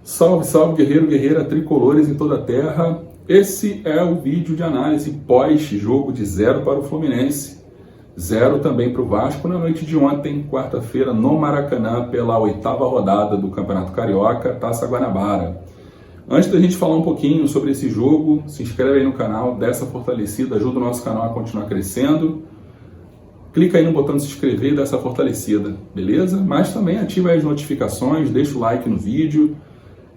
Salve, salve, guerreiro, guerreira, tricolores em toda a terra. Esse é o vídeo de análise pós-jogo de 0 para o Fluminense, 0 também para o Vasco na noite de ontem, quarta-feira, no Maracanã, pela 8ª rodada do Campeonato Carioca, Taça Guanabara. Antes da gente falar um pouquinho sobre esse jogo, se inscreve aí no canal, dá essa fortalecida, ajuda o nosso canal a continuar crescendo. Clica aí no botão de se inscrever e dá essa fortalecida, beleza? Mas também ativa aí as notificações, deixa o like no vídeo.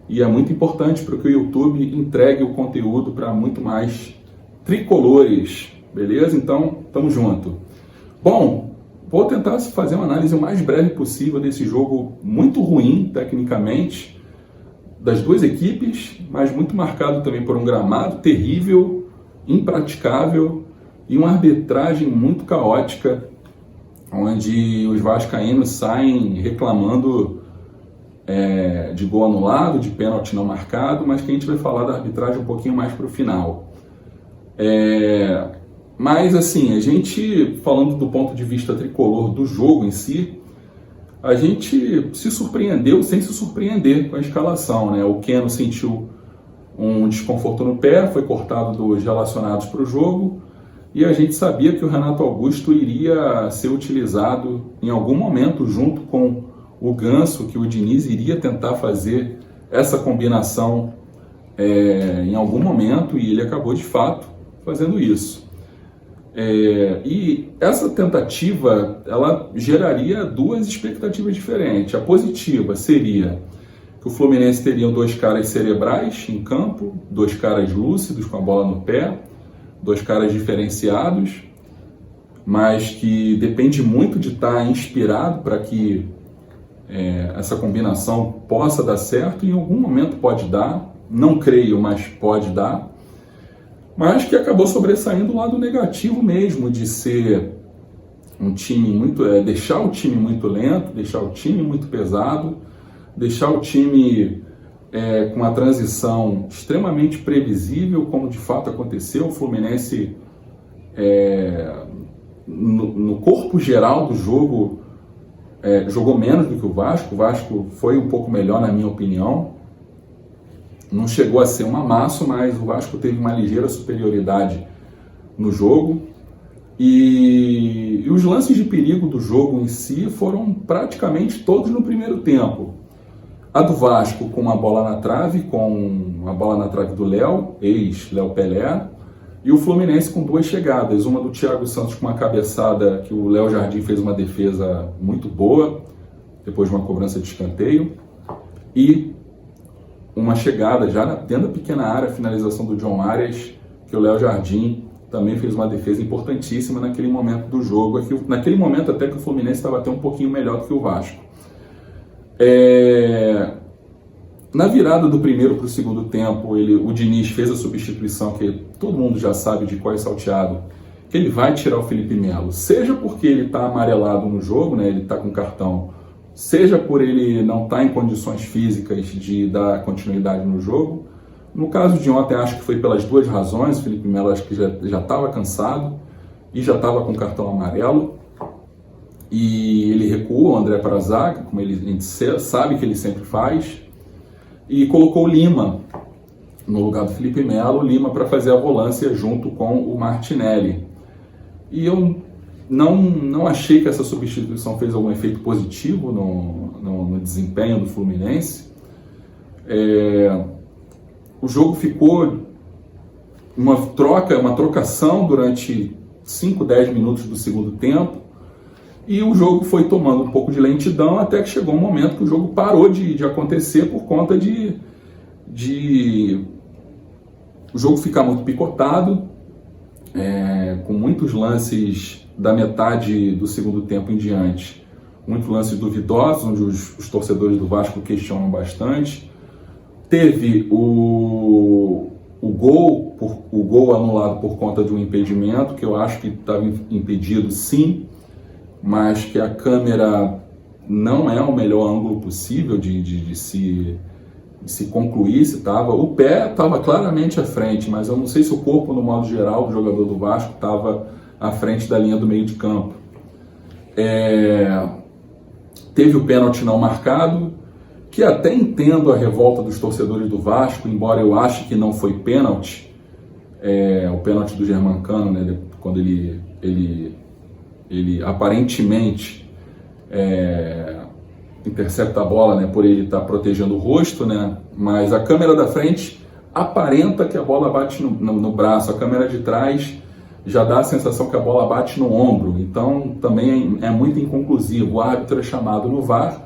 E é muito importante para que o YouTube entregue o conteúdo para muito mais tricolores, beleza? Então, tamo junto. Bom, vou tentar fazer uma análise o mais breve possível desse jogo muito ruim, tecnicamente, das duas equipes, mas muito marcado também por um gramado terrível, impraticável e uma arbitragem muito caótica, onde os vascaínos saem reclamando de gol anulado, de pênalti não marcado, mas que a gente vai falar da arbitragem um pouquinho mais para o final. Mas assim, a gente, falando do ponto de vista tricolor do jogo em si, a gente se surpreendeu sem se surpreender com a escalação, né? O Keno sentiu um desconforto no pé, foi cortado dos relacionados para o jogo, e a gente sabia que o Renato Augusto iria ser utilizado em algum momento junto com o Ganso, que o Diniz iria tentar fazer essa combinação em algum momento, e ele acabou de fato fazendo isso. E essa tentativa, ela geraria duas expectativas diferentes. A positiva seria que o Fluminense teria dois caras cerebrais em campo, dois caras lúcidos com a bola no pé, dois caras diferenciados, mas que depende muito de estar inspirado para que essa combinação possa dar certo. Em algum momento pode dar, não creio, mas pode dar, mas que acabou sobressaindo o lado negativo mesmo, de ser um time muito, deixar o time muito lento, deixar o time muito pesado, deixar o time com uma transição extremamente previsível, como de fato aconteceu. O Fluminense, no corpo geral do jogo, jogou menos do que o Vasco foi um pouco melhor, na minha opinião. Não chegou a ser um amasso, mas o Vasco teve uma ligeira superioridade no jogo. E os lances de perigo do jogo em si foram praticamente todos no primeiro tempo. A do Vasco com uma bola na trave, com a bola na trave do Léo, ex-Léo Pelé, e o Fluminense com duas chegadas, uma do Thiago Santos com uma cabeçada que o Léo Jardim fez uma defesa muito boa, depois de uma cobrança de escanteio, e uma chegada já dentro da pequena área, a finalização do John Arias, que o Léo Jardim também fez uma defesa importantíssima naquele momento do jogo, naquele momento até que o Fluminense estava até um pouquinho melhor do que o Vasco. Na virada do primeiro para o segundo tempo, o Diniz fez a substituição que todo mundo já sabe de qual é salteado, que ele vai tirar o Felipe Melo, seja porque ele está amarelado no jogo, né, ele está com cartão, seja por ele não estar em condições físicas de dar continuidade no jogo. No caso de ontem, acho que foi pelas duas razões. O Felipe Melo acho que já estava cansado e já estava com cartão amarelo, e ele recua o André para a zaga, como a gente sabe que ele sempre faz, e colocou o Lima no lugar do Felipe Melo, Lima para fazer a volância junto com o Martinelli. E eu não achei que essa substituição fez algum efeito positivo no desempenho do Fluminense. O jogo ficou uma trocação durante 5, 10 minutos do segundo tempo, e o jogo foi tomando um pouco de lentidão até que chegou um momento que o jogo parou de acontecer por conta de o jogo ficar muito picotado, com muitos lances da metade do segundo tempo em diante, muitos lances duvidosos, onde os torcedores do Vasco questionam bastante. Teve o gol anulado por conta de um impedimento, que eu acho que estava impedido sim, mas que a câmera não é o melhor ângulo possível de se concluir se estava. O pé estava claramente à frente, mas eu não sei se o corpo, no modo geral, do jogador do Vasco estava à frente da linha do meio de campo. Teve o pênalti não marcado, que até entendo a revolta dos torcedores do Vasco, embora eu ache que não foi pênalti, o pênalti do Germancano, né, quando ele aparentemente intercepta a bola, né, por ele estar protegendo o rosto, né, mas a câmera da frente aparenta que a bola bate no braço, a câmera de trás já dá a sensação que a bola bate no ombro, então também é muito inconclusivo. O árbitro é chamado no VAR,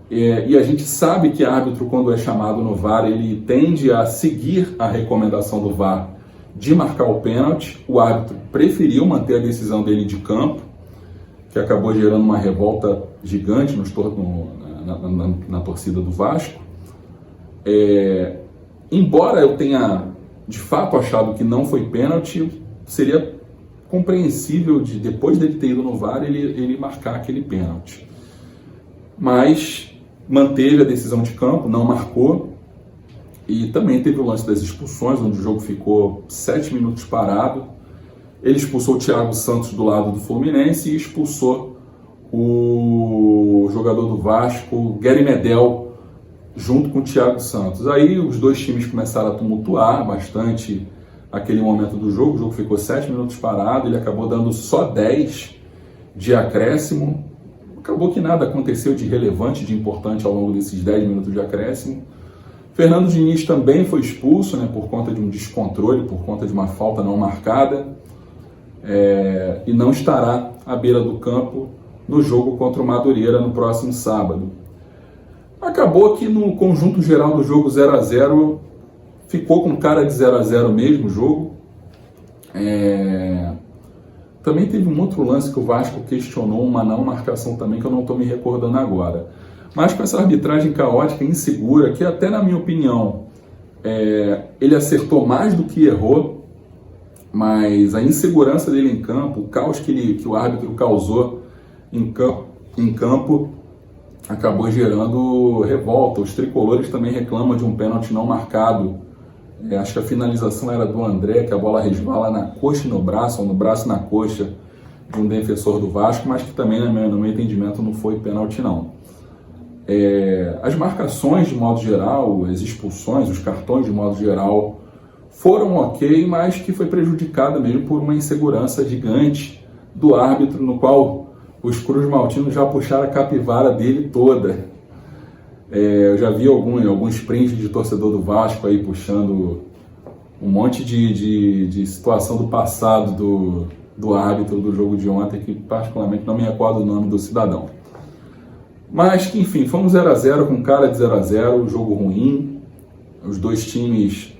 e a gente sabe que árbitro, quando é chamado no VAR, ele tende a seguir a recomendação do VAR de marcar o pênalti. O árbitro preferiu manter a decisão dele de campo, que acabou gerando uma revolta gigante na torcida do Vasco. Embora eu tenha de fato achado que não foi pênalti, seria compreensível depois dele ter ido no VAR ele marcar aquele pênalti. Mas manteve a decisão de campo, não marcou. E também teve o lance das expulsões, onde o jogo ficou 7 minutos parado. Ele expulsou o Thiago Santos do lado do Fluminense e expulsou o jogador do Vasco, Gary Medel, junto com o Thiago Santos. Aí os dois times começaram a tumultuar bastante aquele momento do jogo. O jogo ficou 7 minutos parado, ele acabou dando só 10 de acréscimo. Acabou que nada aconteceu de relevante, de importante ao longo desses 10 minutos de acréscimo. Fernando Diniz também foi expulso, né, por conta de um descontrole, por conta de uma falta não marcada, e não estará à beira do campo no jogo contra o Madureira no próximo sábado. Acabou que no conjunto geral do jogo 0-0 ficou com cara de 0-0 mesmo o jogo. Também teve um outro lance que o Vasco questionou, uma não marcação também, que eu não estou me recordando agora. Mas com essa arbitragem caótica e insegura, que até na minha opinião ele acertou mais do que errou, mas a insegurança dele em campo, o caos que o árbitro causou em campo acabou gerando revolta. Os tricolores também reclamam de um pênalti não marcado. Acho que a finalização era do André, que a bola resvala na coxa e no braço, ou no braço e na coxa de um defensor do Vasco, mas que também, no meu entendimento, não foi pênalti não. As marcações de modo geral, as expulsões, os cartões de modo geral foram ok, mas que foi prejudicada mesmo por uma insegurança gigante do árbitro, no qual os Cruz Maltinos já puxaram a capivara dele toda. Eu já vi alguns prints de torcedor do Vasco aí puxando um monte de situação do passado do árbitro do jogo de ontem, que particularmente não me recordo o nome do cidadão. Mas que, enfim, fomos 0-0 com cara de 0-0, jogo ruim, os dois times,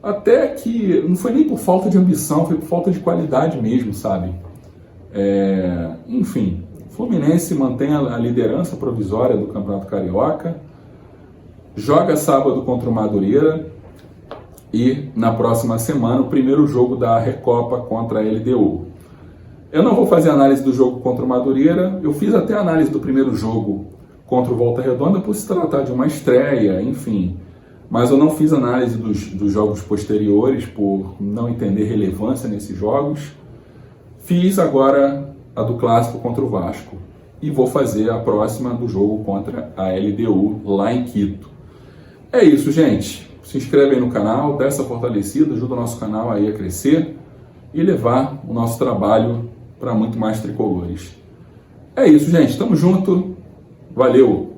até que não foi nem por falta de ambição, foi por falta de qualidade mesmo, sabe? Enfim, o Fluminense mantém a liderança provisória do Campeonato Carioca, joga sábado contra o Madureira e na próxima semana o primeiro jogo da Recopa contra a LDU. Eu não vou fazer análise do jogo contra o Madureira, eu fiz até análise do primeiro jogo contra o Volta Redonda por se tratar de uma estreia, enfim. Mas eu não fiz análise dos jogos posteriores por não entender relevância nesses jogos. Fiz agora a do Clássico contra o Vasco e vou fazer a próxima do jogo contra a LDU lá em Quito. É isso, gente. Se inscreve aí no canal, dá essa fortalecida, ajuda o nosso canal aí a crescer e levar o nosso trabalho para muito mais tricolores. É isso, gente. Tamo junto. Valeu!